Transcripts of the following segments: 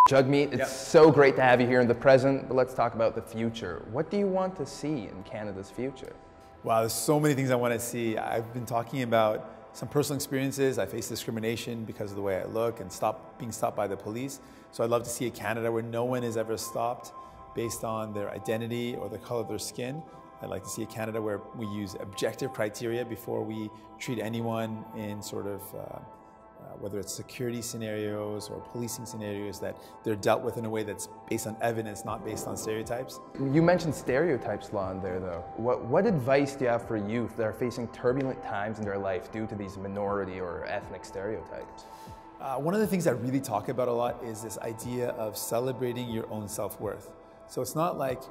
Jagmeet, it's so great to have you here in the present, but let's talk about the future. What do you want to see in Canada's future? Wow, there's so many things I want to see. I've been talking about some personal experiences. I face discrimination because of the way I look and being stopped by the police. So I'd love to see a Canada where no one is ever stopped based on their identity or the color of their skin. I'd like to see a Canada where we use objective criteria before we treat anyone in sort of whether it's security scenarios or policing scenarios, that they're dealt with in a way that's based on evidence, not based on stereotypes. You mentioned stereotypes law in there though. What advice do you have for youth that are facing turbulent times in their life due to these minority or ethnic stereotypes? One of the things I really talk about a lot is this idea of celebrating your own self-worth. So it's not like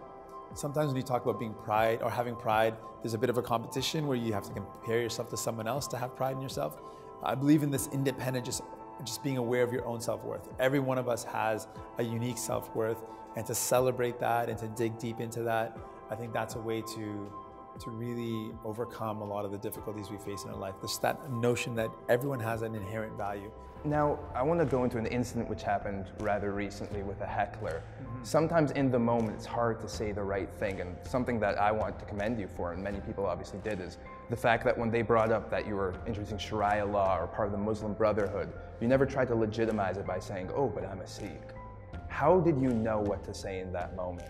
sometimes when you talk about being pride or having pride, there's a bit of a competition where you have to compare yourself to someone else to have pride in yourself. I believe in this independent, just being aware of your own self-worth. Every one of us has a unique self-worth, and to celebrate that and to dig deep into that, I think that's a way to really overcome a lot of the difficulties we face in our life. There's that notion that everyone has an inherent value. Now, I want to go into an incident which happened rather recently with a heckler. Sometimes in the moment it's hard to say the right thing, and something that I want to commend you for, and many people obviously did, is the fact that when they brought up that you were introducing Sharia law or part of the Muslim Brotherhood, you never tried to legitimize it by saying, oh, but I'm a Sikh. How did you know what to say in that moment?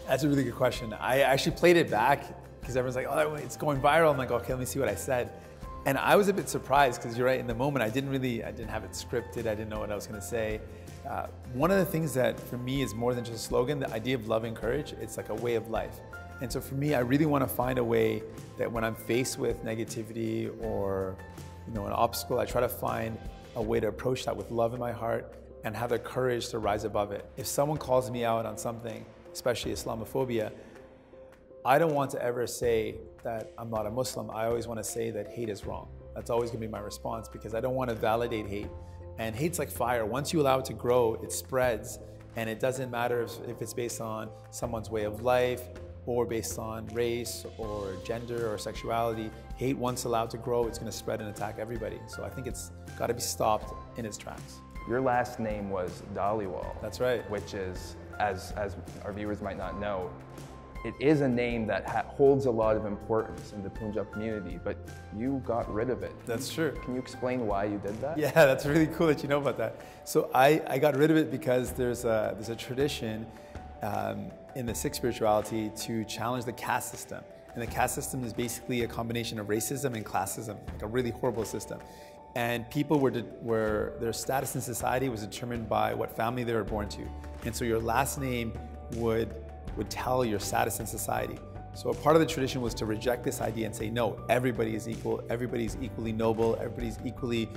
That's a really good question. I actually played it back because everyone's like, oh, it's going viral. I'm like, okay, let me see what I said. And I was a bit surprised because you're right, in the moment, I didn't have it scripted. I didn't know what I was going to say. One of the things that for me is more than just a slogan, the idea of love and courage, it's like a way of life. And so for me, I really want to find a way that when I'm faced with negativity or an obstacle, I try to find a way to approach that with love in my heart and have the courage to rise above it. If someone calls me out on something, especially Islamophobia, I don't want to ever say that I'm not a Muslim. I always want to say that hate is wrong. That's always going to be my response, because I don't want to validate hate. And hate's like fire. Once you allow it to grow, it spreads. And it doesn't matter if it's based on someone's way of life or based on race or gender or sexuality. Hate, once allowed to grow, it's going to spread and attack everybody. So I think it's got to be stopped in its tracks. Your last name was Dhaliwal. That's right. Which is, as our viewers might not know, it is a name that holds a lot of importance in the Punjab community, but you got rid of it. That's true. Can you explain why you did that? Yeah, that's really cool that you know about that. So I got rid of it because there's a tradition in the Sikh spirituality to challenge the caste system. And the caste system is basically a combination of racism and classism, like a really horrible system. And people their status in society was determined by what family they were born to. And so your last name would tell your status in society. So a part of the tradition was to reject this idea and say, no, everybody is equal, everybody's equally noble, everybody's equally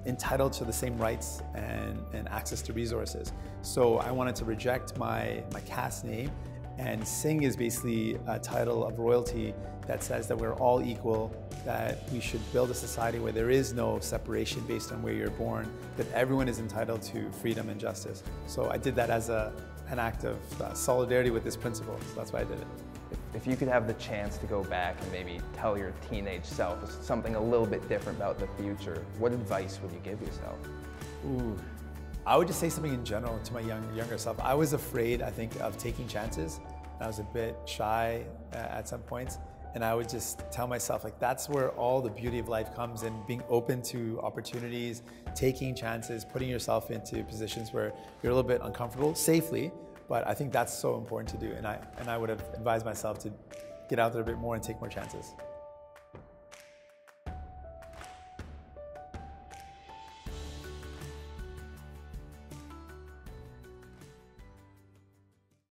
entitled to the same rights and access to resources. So I wanted to reject my caste name, and Singh is basically a title of royalty that says that we're all equal, that we should build a society where there is no separation based on where you're born, that everyone is entitled to freedom and justice. So I did that as an act of solidarity with this principle, so that's why I did it. If you could have the chance to go back and maybe tell your teenage self something a little bit different about the future, what advice would you give yourself? Ooh, I would just say something in general to my younger self. I was afraid, I think, of taking chances. I was a bit shy at some points. And I would just tell myself, like, that's where all the beauty of life comes in, being open to opportunities, taking chances, putting yourself into positions where you're a little bit uncomfortable, safely. But I think that's so important to do. And I would have advised myself to get out there a bit more and take more chances.